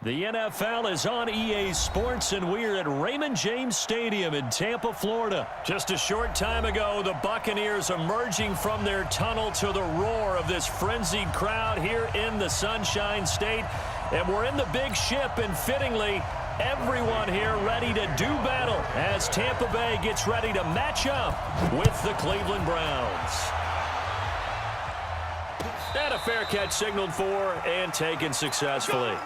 The NFL is on EA Sports, and we're at Raymond James Stadium in Tampa, Florida. Just a short time ago, the Buccaneers emerging from their tunnel to the roar of this frenzied crowd here in the Sunshine State. And we're in the big ship, and fittingly, everyone here ready to do battle as Tampa Bay gets ready to match up with the Cleveland Browns. And a fair catch signaled for and taken successfully.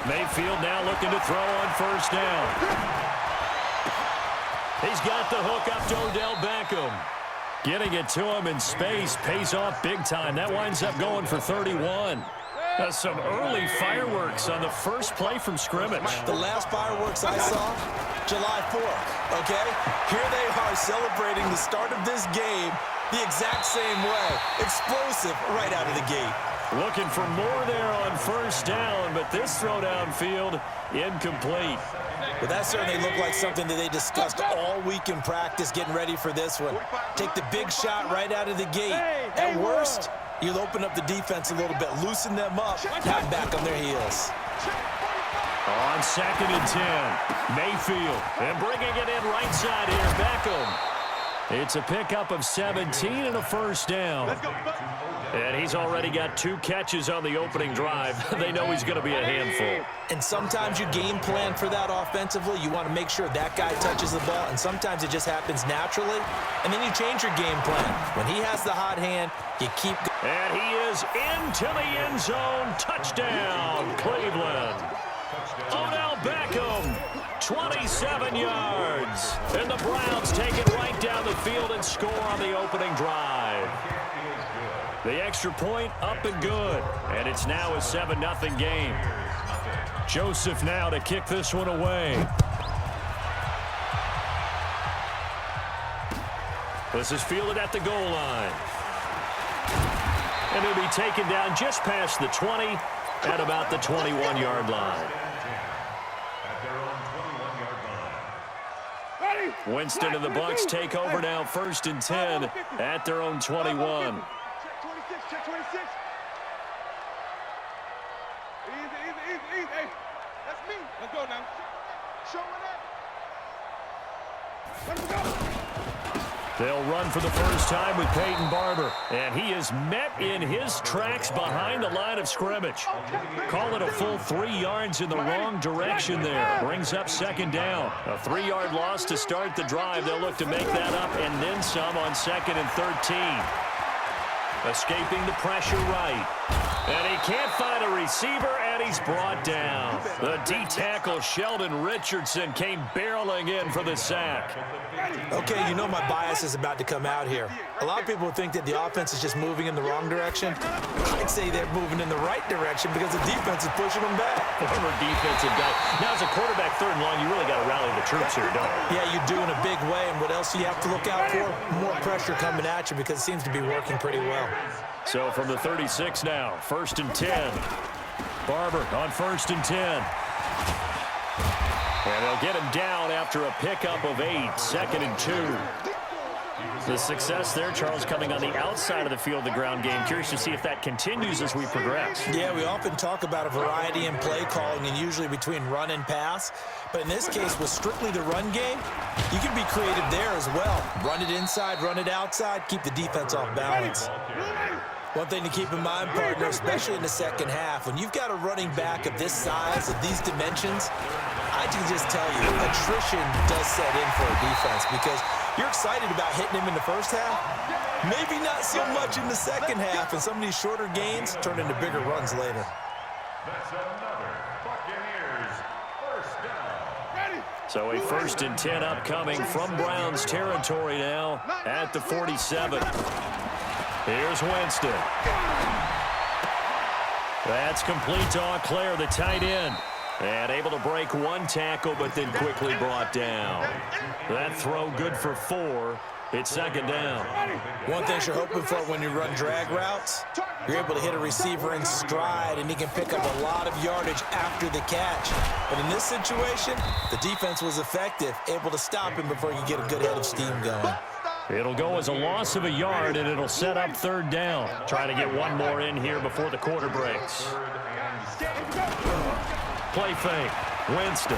Mayfield now looking to throw on first down. He's got the hook up to Odell Beckham. Getting it to him in space pays off big time. That winds up going for 31. Some early fireworks on the first play from scrimmage. The last fireworks I saw, July 4th, okay? Here they are celebrating the start of this game the exact same way. Explosive right out of the gate. Looking for more there on first down, but this throw downfield incomplete. Well, that certainly looked like something that they discussed all week in practice, getting ready for this one. Take the big shot right out of the gate. At worst, you'll open up the defense a little bit, loosen them up, have them back on their heels. On 2nd and 10, Mayfield, and bringing it in right side here, Beckham. It's a pickup of 17 and a first down. And he's already got 2 catches on the opening drive. They know he's going to be a handful. And sometimes you game plan for that offensively. You want to make sure that guy touches the ball, and sometimes it just happens naturally. And then you change your game plan. When he has the hot hand, you keep going. And he is into the end zone. Touchdown, Cleveland. Odell Beckham, 27 yards. And the Browns take it right down the field and score on the opening drive. The extra point up and good. And it's now a 7-0 game. Joseph now to kick this one away. This is fielded at the goal line. And it'll be taken down just past the 20 at about the 21-yard line. Winston and the Bucs take over now 1st and 10 at their own 21. Check 26. Easy. Hey, that's me. Let's go now. Show it up. Let's go. They'll run for the first time with Peyton Barber. And he is met in his tracks behind the line of scrimmage. Call it a full 3 yards in the wrong direction there. Brings up 2nd down. A 3-yard loss to start the drive. They'll look to make that up and then some on 2nd and 13. Escaping the pressure right. And he can't find a receiver, and he's brought down. The D-tackle, Sheldon Richardson, came barreling in for the sack. Okay, you know my bias is about to come out here. A lot of people think that the offense is just moving in the wrong direction. I'd say they're moving in the right direction because the defense is pushing them back. Former defensive guy. Now, as a quarterback 3rd and long, you really got to rally the troops here, don't you? Yeah, you do in a big way, and what else do you have to look out for? More pressure coming at you because it seems to be working pretty well. So from the 36 now, 1st and 10. Barber on 1st and 10. And they'll get him down after a pickup of 8, 2nd and 2. The success there, Charles, coming on the outside of the field, the ground game. Curious to see if that continues as we progress. Yeah, we often talk about a variety in play calling and usually between run and pass. But in this case, with strictly the run game, you can be creative there as well. Run it inside, run it outside, keep the defense off balance. One thing to keep in mind, partner, especially in the second half, when you've got a running back of this size, of these dimensions, I can just tell you, attrition does set in for a defense because you're excited about hitting him in the first half. Maybe not so much in the second half, and some of these shorter gains turn into bigger runs later. That's another Buccaneers first down. So a 1st and 10 upcoming from Browns territory now at the 47. Here's Winston. That's complete to Auclair, the tight end. And able to break 1 tackle, but then quickly brought down. That throw good for 4. It's second down. One thing you're hoping for when you run drag routes, you're able to hit a receiver in stride, and he can pick up a lot of yardage after the catch. But in this situation, the defense was effective, able to stop him before he could get a good head of steam going. It'll go as a loss of a yard, and it'll set up third down. Trying to get one more in here before the quarter breaks. Play fake. Winston.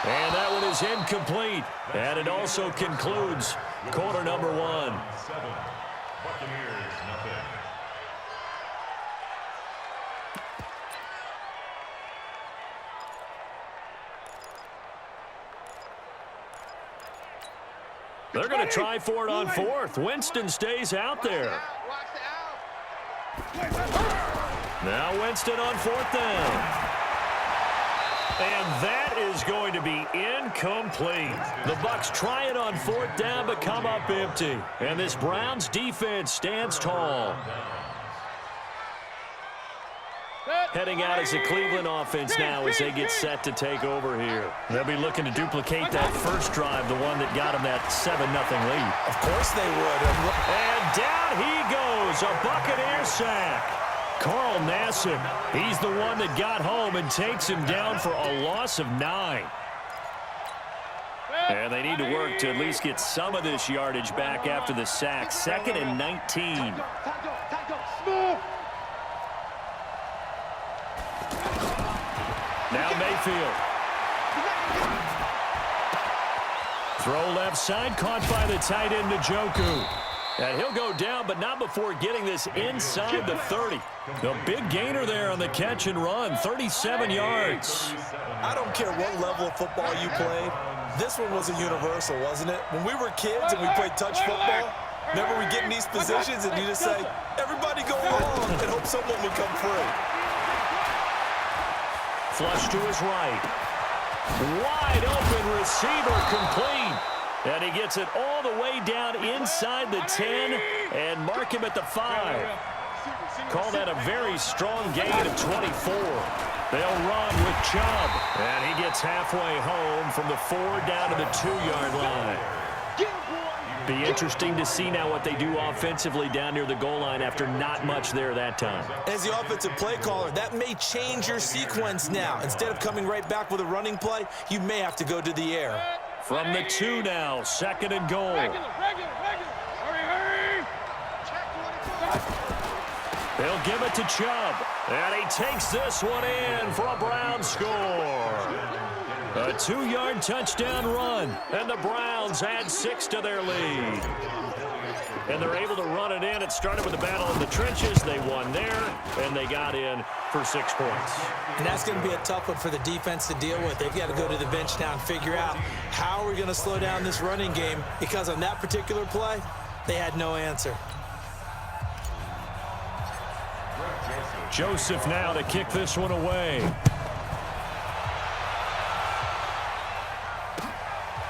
And that one is incomplete. And it also concludes quarter number one. Buccaneers, nothing. They're going to try for it on fourth. Winston stays out there. Now Winston on fourth down. And that is going to be incomplete. The Bucs try it on fourth down but come up empty. And this Browns defense stands tall. Heading out is the Cleveland offense now as they get set to take over here. They'll be looking to duplicate that first drive, the one that got them that 7-0 lead. Of course they would. And down he goes, a Buccaneer sack. Carl Nassib, he's the one that got home and takes him down for a loss of 9. And they need to work to at least get some of this yardage back after the sack. 2nd and 19. Now Mayfield. Throw left side, caught by the tight end Njoku. And he'll go down, but not before getting this inside the 30. The big gainer there on the catch and run, 37 yards. I don't care what level of football you played. This one was a universal, wasn't it? When we were kids and we played touch football, remember we get in these positions and you just say, everybody go long and hope someone would come free. Flush to his right. Wide open receiver complete. And he gets it all the way down inside the 10 and mark him at the 5. Call that a very strong gain of 24. They'll run with Chubb. And he gets halfway home from the 4 down to the 2-yard line. Be interesting to see now what they do offensively down near the goal line after not much there that time. As the offensive play caller, that may change your sequence now. Instead of coming right back with a running play, you may have to go to the air. From the 2 now, 2nd and goal. They'll give it to Chubb. And he takes this one in for a Browns score. A 2-yard touchdown run. And the Browns add 6 to their lead. And they're able to run it in. It started with a battle in the trenches. They won there, and they got in for 6 points. And that's going to be a tough one for the defense to deal with. They've got to go to the bench now and figure out how we're going to slow down this running game, because on that particular play, they had no answer. Joseph now to kick this one away.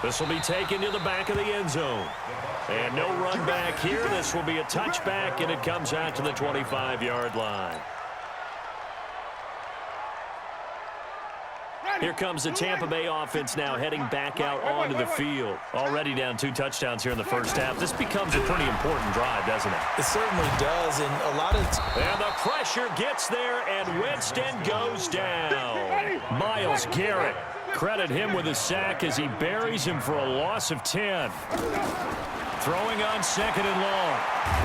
This will be taken to the back of the end zone. And no run back here. This will be a touchback, and it comes out to the 25-yard line. Here comes the Tampa Bay offense now heading back out onto the field. Already down 2 touchdowns here in the first half. This becomes a pretty important drive, doesn't it? It certainly does, and a lot of... And the pressure gets there, and Winston goes down. Myles Garrett, credit him with a sack as he buries him for a loss of 10. Throwing on 2nd and long.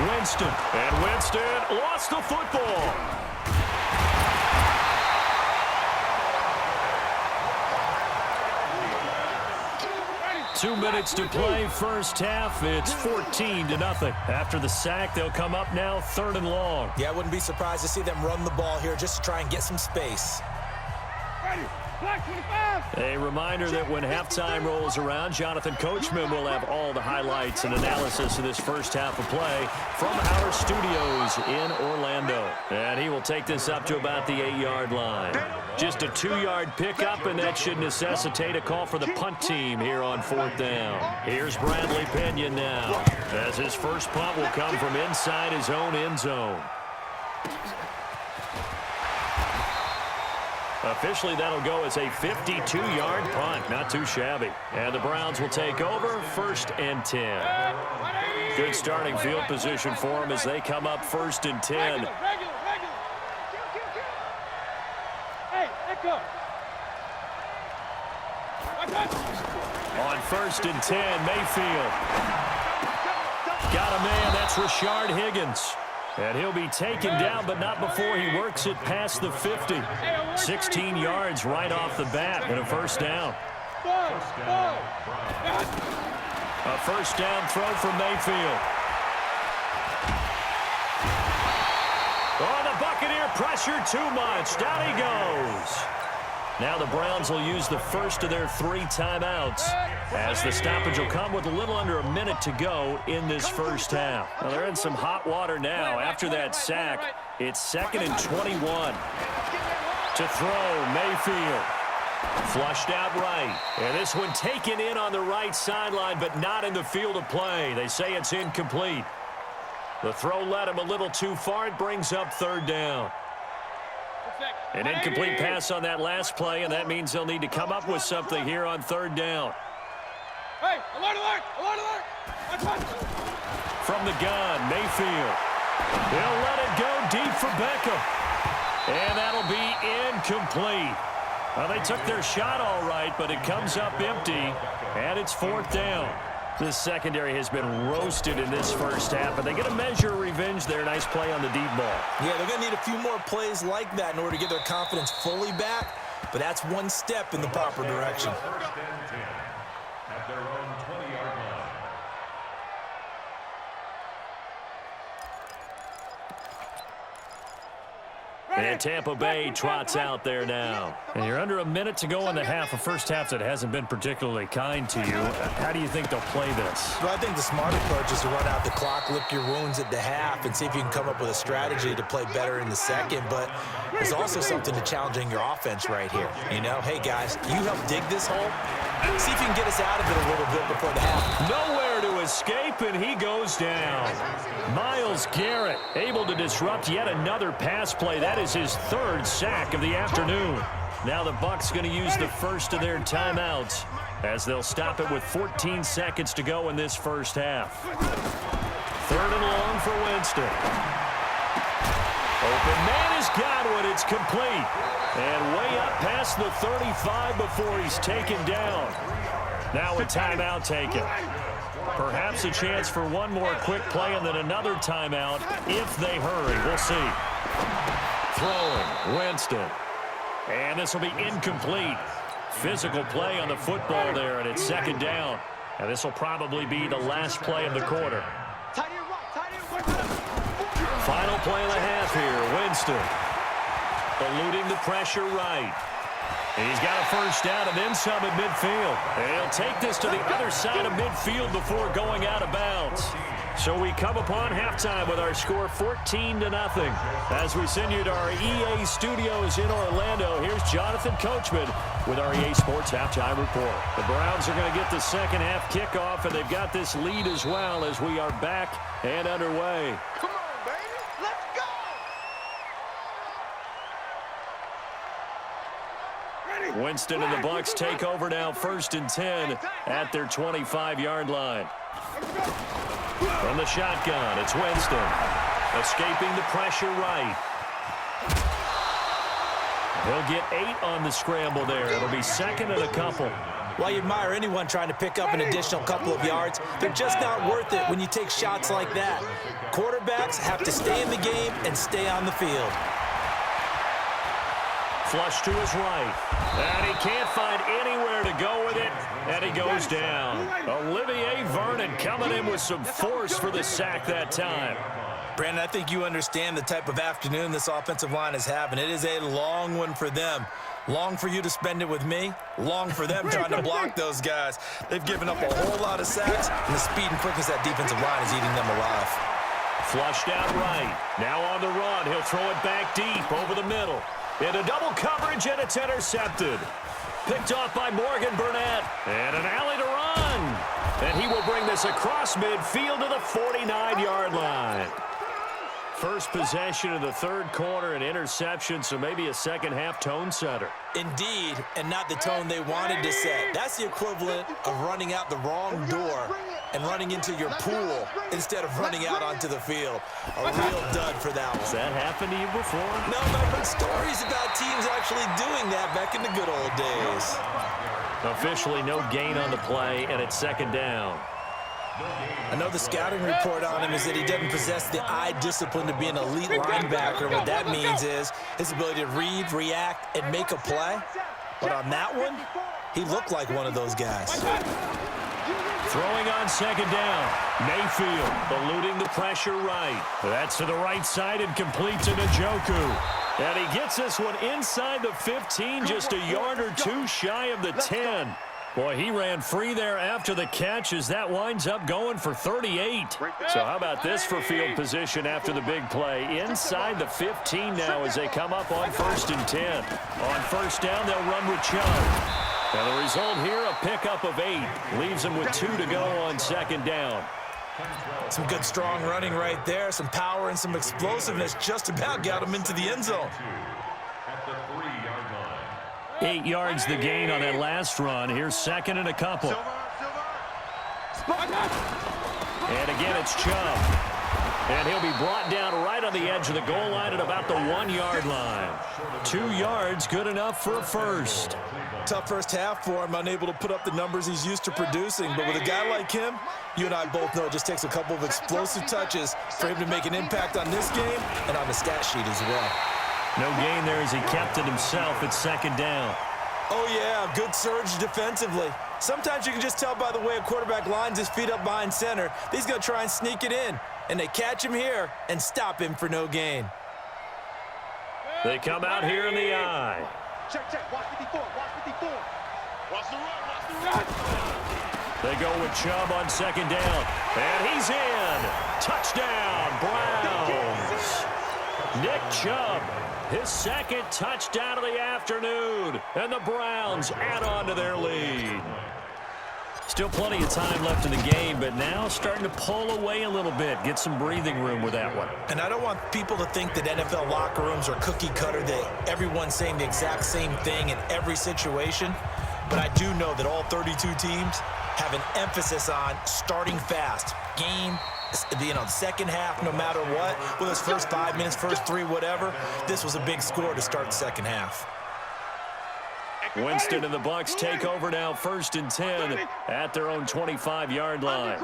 Winston. And Winston lost the football. Two minutes to play first half. It's 14-0. After the sack, they'll come up now 3rd and long. Yeah, I wouldn't be surprised to see them run the ball here just to try and get some space. A reminder that when halftime rolls around, Jonathan Coachman will have all the highlights and analysis of this first half of play from our studios in Orlando. And he will take this up to about the 8-yard line. Just a 2-yard pickup, and that should necessitate a call for the punt team here on 4th down. Here's Bradley Pinion now, as his first punt will come from inside his own end zone. Officially, that'll go as a 52-yard punt. Not too shabby. And the Browns will take over 1st and 10. Good starting field position for them as they come up 1st and 10. Hey, let go. On 1st and 10, Mayfield. Got a man, that's Rashard Higgins. And he'll be taken down, but not before he works it past the 50. 16 yards right off the bat and a 1st down. A 1st down throw from Mayfield. Oh, the Buccaneer pressure too much. Down he goes. Now the Browns will use the first of their 3 timeouts as the stoppage will come with a little under a minute to go in this first half. Well, they're in some hot water now. After that sack, it's 2nd and 21. To throw, Mayfield. Flushed out right. And this one taken in on the right sideline, but not in the field of play. They say it's incomplete. The throw led him a little too far. It brings up 3rd down. An incomplete pass on that last play, and that means they'll need to come up with something here on 3rd down. Hey, alert, alert, alert, alert. From the gun, Mayfield. He'll let it go deep for Beckham. And that'll be incomplete. Well, they took their shot all right, but it comes up empty, and it's 4th down. This secondary has been roasted in this first half, and they get a measure of revenge there. Nice play on the deep ball. Yeah, they're going to need a few more plays like that in order to get their confidence fully back, but that's one step in the proper direction. At their own 20-yard line. And Tampa Bay trots out there now. And you're under a minute to go in the half, a first half that hasn't been particularly kind to you. How do you think they'll play this? Well, I think the smart approach is to run out the clock, lick your wounds at the half, and see if you can come up with a strategy to play better in the second. But there's also something to challenging your offense right here. You know, hey, guys, you help dig this hole. See if you can get us out of it a little bit before the half. Nowhere to escape, and he goes down. Myles Garrett able to disrupt yet another pass play. That is his 3rd sack of the afternoon. Now the Bucs going to use the first of their timeouts as they'll stop it with 14 seconds to go in this first half. 3rd and long for Winston. Open man is Godwin. It's complete. And way up past the 35 before he's taken down. Now a timeout taken. Perhaps a chance for one more quick play and then another timeout if they hurry. We'll see. Throwing, Winston. And this will be incomplete. Physical play on the football there, and it's 2nd down. And this will probably be the last play of the quarter. Final play of the half here, Winston. Eluding the pressure right. And he's got a 1st down and then some at midfield. And he'll take this to the other side of midfield before going out of bounds. So we come upon halftime with our score 14-0. As we send you to our EA studios in Orlando, here's Jonathan Coachman with our EA Sports Halftime Report. The Browns are going to get the second half kickoff, and they've got this lead as well as we are back and underway. Come on, baby. Let's go. Winston and the Bucs take over now 1st and 10 at their 25-yard line. From the shotgun, it's Winston. Escaping the pressure right. He'll get 8 on the scramble there. It'll be 2nd and a couple. Well, you admire anyone trying to pick up an additional couple of yards. They're just not worth it when you take shots like that. Quarterbacks have to stay in the game and stay on the field. Flush to his right. And he can't find anywhere to go with it. And he goes down. Olivier Vernon coming in with some force for the sack that time. Brandon, I think you understand the type of afternoon this offensive line is having. It is a long one for them. Long for you to spend it with me. Long for them trying to block those guys. They've given up a whole lot of sacks, and the speed and quickness of that defensive line is eating them alive. Flushed out right. Now on the run. He'll throw it back deep over the middle. Into double coverage, and it's intercepted. Picked off by Morgan Burnett. And an alley to run. And he will bring this across midfield to the 49-yard line. first possession of the third quarter, an interception, so maybe a second-half tone setter. Indeed, and not the tone they wanted to set. That's the equivalent of running out the wrong door and running into your pool instead of running out onto the field. A real dud for that one. Has that happened to you before? No, but I've heard stories about teams actually doing that back in the good old days. Officially no gain on the play, and it's second down. I know the scouting report on him is that he doesn't possess the eye discipline to be an elite linebacker. What that means is his ability to read, react, and make a play. But on that one, he looked like one of those guys. Throwing on second down. Mayfield eluding the pressure right. That's to the right side and complete to Njoku. And he gets this one inside the 15, just a yard or two shy of the 10. Boy, he ran free there after the catch as that winds up going for 38. So how about this for field position after the big play? Inside the 15 now as they come up on 1st and 10. On first down, they'll run with Chubb. And the result here, a pickup of 8. Leaves them with 2 to go on second down. Some good strong running right there. Some power and some explosiveness just about got him into the end zone. At the 3-yard line. 8 yards the gain on that last run. Here's second and a couple. And again, it's Chubb. And he'll be brought down right on the edge of the goal line at about the 1-yard line. 2 yards, good enough for a first. Tough first half for him, unable to put up the numbers he's used to producing. But with a guy like him, you and I both know it just takes a couple of explosive touches for him to make an impact on this game and on the stat sheet as well. No gain there as he kept it himself at second down. Oh, yeah, good surge defensively. Sometimes you can just tell by the way a quarterback lines his feet up behind center. He's going to try and sneak it in, and they catch him here and stop him for no gain. They come out here in the eye. Check, check. Watch 54. Watch 54. Watch the run. Watch the run. They go with Chubb on second down. And he's in. Touchdown, Browns. Nick Chubb, his second touchdown of the afternoon. And the Browns add on to their lead. Still plenty of time left in the game, but now starting to pull away a little bit. Get some breathing room with that one. And I don't want people to think that NFL locker rooms are cookie cutter, that everyone's saying the exact same thing in every situation. But I do know that all 32 teams have an emphasis on starting fast. Game, second half, no matter what. Whether it's first 5 minutes, first 3, whatever. This was a big score to start the second half. Winston and the Bucs take over now, 1st and 10 at their own 25-yard line.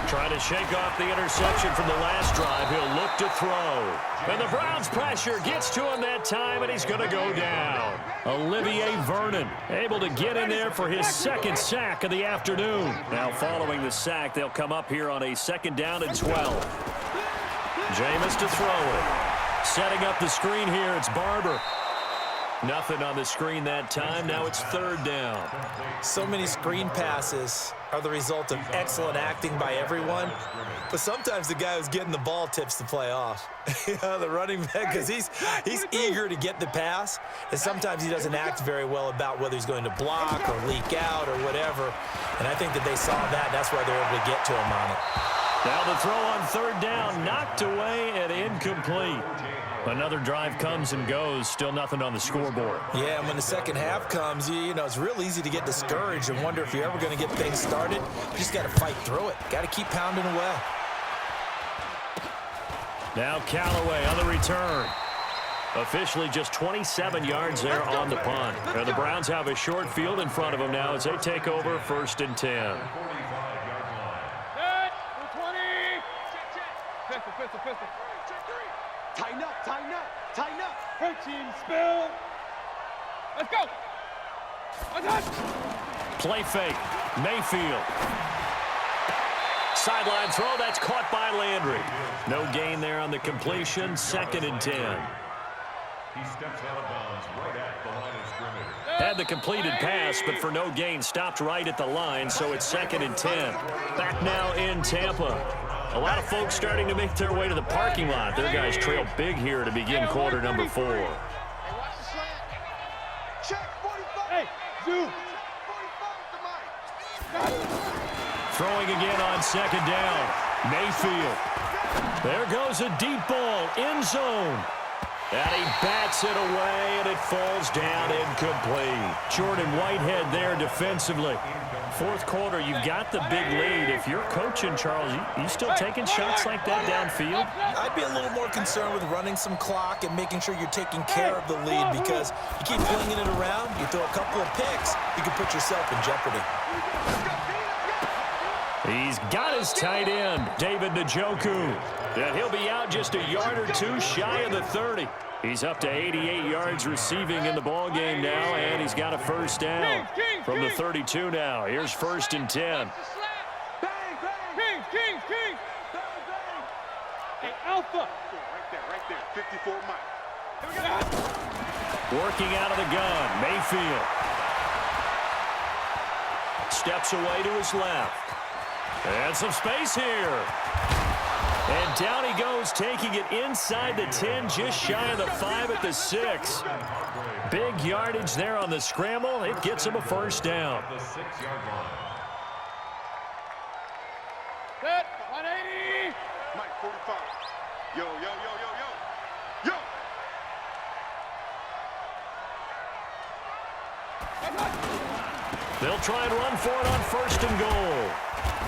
Trying to shake off the interception from the last drive. He'll look to throw. And the Browns pressure gets to him that time, and he's going to go down. Olivier Vernon able to get in there for his second sack of the afternoon. Now following the sack, they'll come up here on a 2nd down and 12. Jameis to throw it. Setting up the screen here, it's Barber. Nothing on the screen that time. Now it's 3rd down. So many screen passes are the result of excellent acting by everyone. But sometimes the guy who's getting the ball tips the play off. The running back, because he's eager to get the pass. And sometimes he doesn't act very well about whether he's going to block or leak out or whatever. And I think that they saw that. That's why they're able to get to him on it. Now the throw on 3rd down, knocked away and incomplete. Another drive comes and goes, still nothing on the scoreboard. Yeah, and when the second half comes, you know, it's real easy to get discouraged and wonder if you're ever going to get things started. You just got to fight through it. Got to keep pounding away. Now Callaway on the return. Officially just 27 yards there on the punt. And the Browns have a short field in front of them now as they take over 1st and 10. Pistol. Tighten up. Hey, team, spill. Let's go. Play fake. Mayfield. Sideline throw. That's caught by Landry. No gain there on the completion. 2nd and 10. He steps out of bounds right at the line of scrimmage. Had the completed pass, but for no gain, stopped right at the line, so it's 2nd and 10. Back now in Tampa. A lot of folks starting to make their way to the parking lot. Their guys trail big here to begin quarter number 4. Hey, watch the slant. Check 45. Hey, zoom. 45 to Mike. Throwing again on 2nd down. Mayfield. There goes a deep ball, end zone. And he bats it away, and it falls down incomplete. Jordan Whitehead there defensively. Fourth quarter, you've got the big lead. If you're coaching, Charles, you still taking shots like that downfield? I'd be a little more concerned with running some clock and making sure you're taking care of the lead, because you keep flinging it around, you throw a couple of picks, you can put yourself in jeopardy. He's got his tight end, David Njoku. And he'll be out just a yard or two shy of the 30. He's up to 88 yards receiving in the ballgame now, and he's got a first down from the 32 now. Here's 1st and 10. Hey, Alpha. Right there. 54 Mike. Working out of the gun, Mayfield. Steps away to his left. And some space here. And down he goes, taking it inside the 10, just shy of the 5 at the 6. Big yardage there on the scramble. It gets him a first down. The 6-yard line. Set, 180. Mike, 45. Yo. They'll try and run for it on 1st and goal.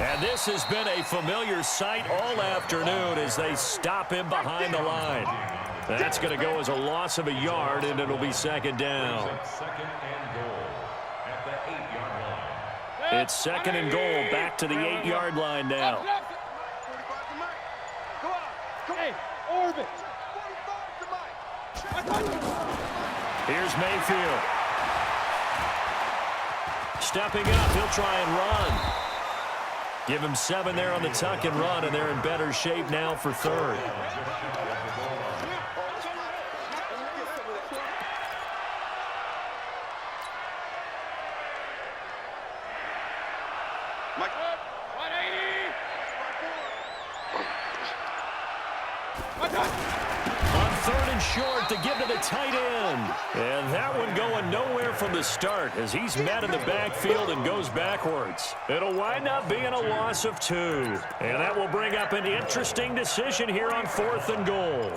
And this has been a familiar sight all afternoon as they stop him behind the line. That's going to go as a loss of a yard, and it'll be 2nd down. 2nd and goal at the 8-yard line. It's 2nd and goal, back to the 8-yard line now. 45 to Mike. Go on. Hey, orbit. 45 to Mike. Here's Mayfield. Stepping up, he'll try and run. Give him 7 there on the tuck and run, and they're in better shape now for 3rd. Mike, 180. On 3rd and short to give to the tight end. And that one going nowhere from the start as he's met in the backfield and goes backwards. It'll wind up being a loss of 2. And that will bring up an interesting decision here on 4th and goal.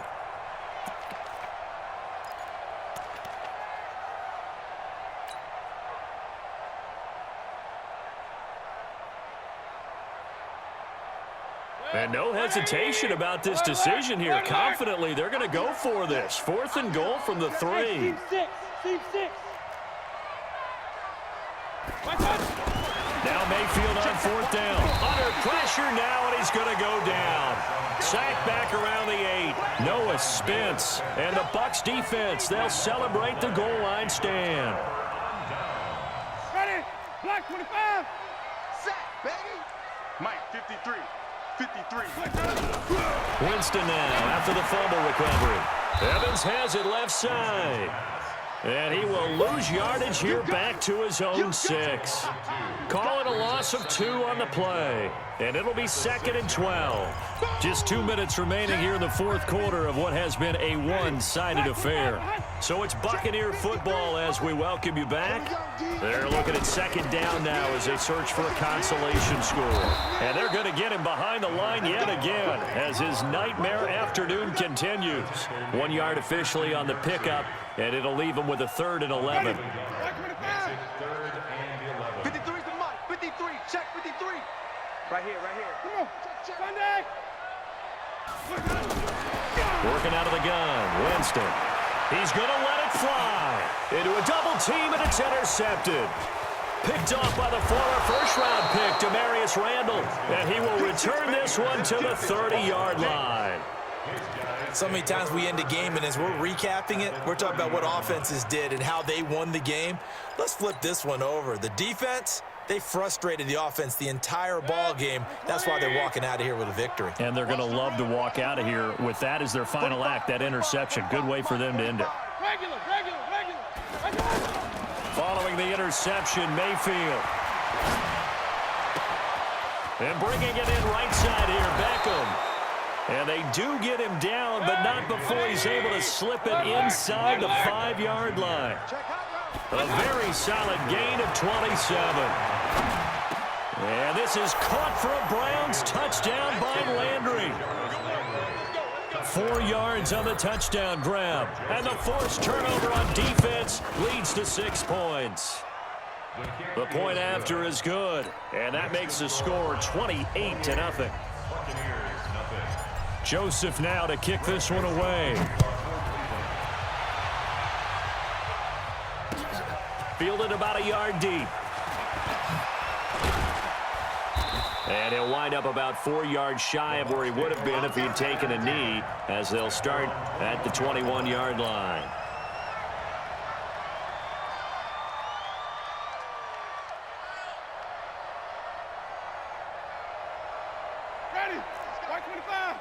And no hesitation about this decision here. Confidently, they're going to go for this. 4th and goal from the 3. Team 6. Now Mayfield on 4th down. Under pressure now, and he's going to go down. Sacked back around the 8. Noah Spence. And the Bucs defense, they'll celebrate the goal line stand. Ready. Black 25. Sack, baby. Mike, 53. Winston now after the fumble recovery. Evans has it left side. And he will lose yardage here back to his own 6. Call it a loss of 2 on the play. And it'll be 2nd and 12. Just 2 minutes remaining here in the 4th quarter of what has been a one-sided affair. So it's Buccaneer football as we welcome you back. They're looking at 2nd down now as they search for a consolation score. And they're going to get him behind the line yet again as his nightmare afternoon continues. 1 yard officially on the pickup, and it'll leave him with a 3rd and 11. 3rd and 11. 53's the Mike. 53. Check 53. Right here. Come on. Check. Sunday. Working out of the gun, Winston. He's going to let it fly into a double team, and it's intercepted. Picked off by the former first-round pick, Demarius Randall. And he will return this one to the 30-yard line. So many times we end a game, and as we're recapping it, we're talking about what offenses did and how they won the game. Let's flip this one over. The defense, they frustrated the offense the entire ball game. That's why they're walking out of here with a victory. And they're going to love to walk out of here with that as their final act, that interception. Good way for them to end it. Regular. Following the interception, Mayfield. And bringing it in right side here, Beckham. And they do get him down, but not before he's able to slip it inside the 5-yard line. A very solid gain of 27. And this is caught for a Browns touchdown by Landry. 4 yards on the touchdown grab. And the forced turnover on defense leads to 6 points. The point after is good, and that makes the score 28-0. Joseph now to kick this one away. Fielded about a yard deep. And he'll wind up about 4 yards shy of where he would have been if he'd taken a knee, as they'll start at the 21-yard line. Ready? White 25.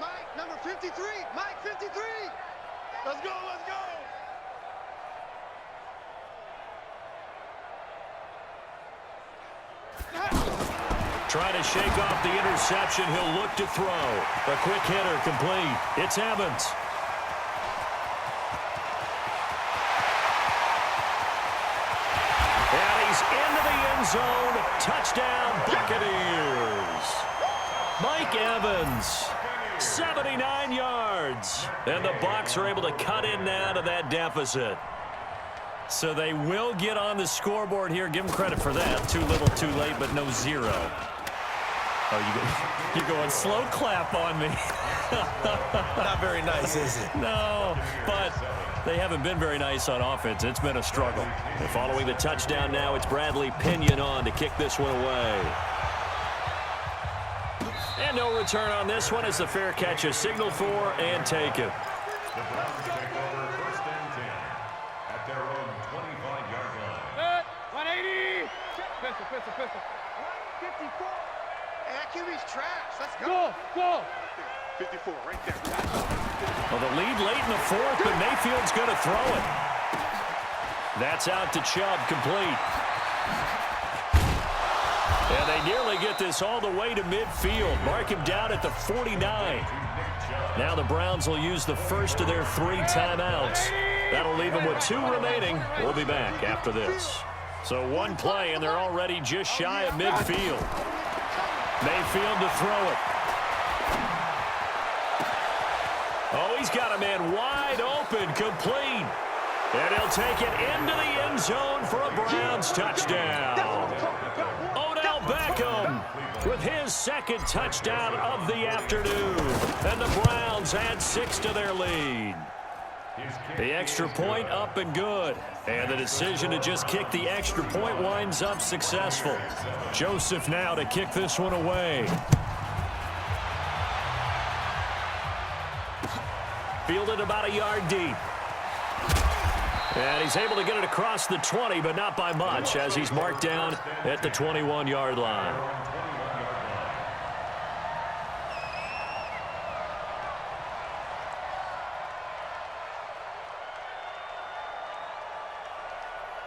Mike, number 53. Mike, 53. Let's go, let's go. Trying to shake off the interception. He'll look to throw. A quick hitter complete. It's Evans. And he's into the end zone. Touchdown, Buccaneers. Mike Evans, 79 yards. And the Bucs are able to cut in now to that deficit. So they will get on the scoreboard here. Give them credit for that. Too little, too late, but no zero. Oh, you're going slow clap on me. Not very nice, is it? No, but they haven't been very nice on offense. It's been a struggle. And following the touchdown now, it's Bradley Pinion on to kick this one away. And no return on this one as the fair catch is signaled for and taken. The Browns take over 1st and 10 at their own 25-yard line. 180. Pistol, pistol, pistol. 54. That QB's trash. Let's go. Go. 54 right there. Well, the lead late in the 4th, but Mayfield's going to throw it. That's out to Chubb, complete. And they nearly get this all the way to midfield. Mark him down at the 49. Now the Browns will use the first of their 3 timeouts. That'll leave them with 2 remaining. We'll be back after this. So 1 play, and they're already just shy of midfield. Mayfield to throw it. Oh, he's got a man wide open, complete. And he'll take it into the end zone for a Browns touchdown. Odell Beckham with his 2nd touchdown of the afternoon. And the Browns add 6 to their lead. The extra point up and good. And the decision to just kick the extra point winds up successful. Joseph now to kick this one away. Fielded about a yard deep. And he's able to get it across the 20, but not by much, as he's marked down at the 21-yard line.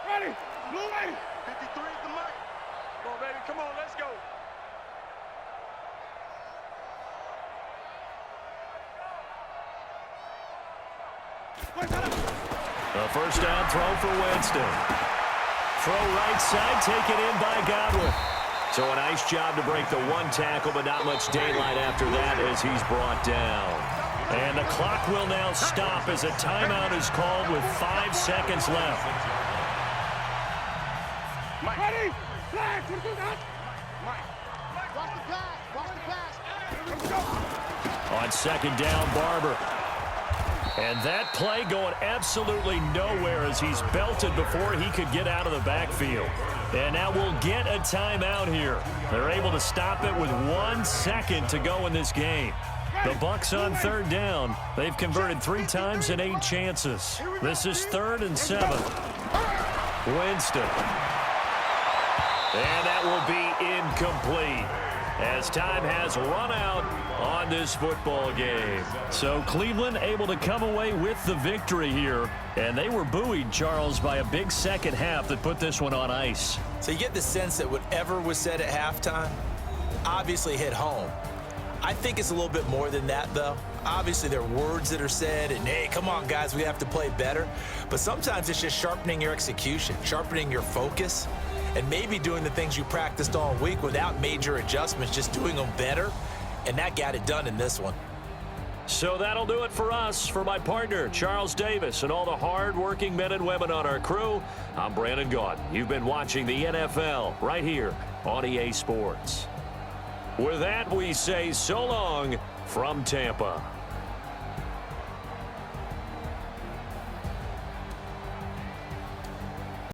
Ready? Blue ready. 53 is the mic. Come on, baby. Come on, let's go. A first down throw for Winston. Throw right side, taken in by Godwin. So a nice job to break the 1 tackle, but not much daylight after that as he's brought down. And the clock will now stop as a timeout is called with 5 seconds left. Ready? Flag. Mike. Watch the pass. Watch the pass. Let's go. On 2nd down, Barber. And that play going absolutely nowhere as he's belted before he could get out of the backfield. And now we'll get a timeout here. They're able to stop it with 1 second to go in this game. The Bucs on 3rd down. They've converted 3 times in 8 chances. This is 3rd and 7. Winston. And that will be incomplete, as time has run out on this football game. So Cleveland able to come away with the victory here. And they were buoyed, Charles, by a big second half that put this one on ice. So you get the sense that whatever was said at halftime obviously hit home. I think it's a little bit more than that, though. Obviously, there are words that are said, and, hey, come on, guys, we have to play better. But sometimes it's just sharpening your execution, sharpening your focus, and maybe doing the things you practiced all week without major adjustments, just doing them better. And that got it done in this one. So that'll do it for us. For my partner, Charles Davis, and all the hard-working men and women on our crew, I'm Brandon Gaudin. You've been watching the NFL right here on EA Sports. With that, we say so long from Tampa.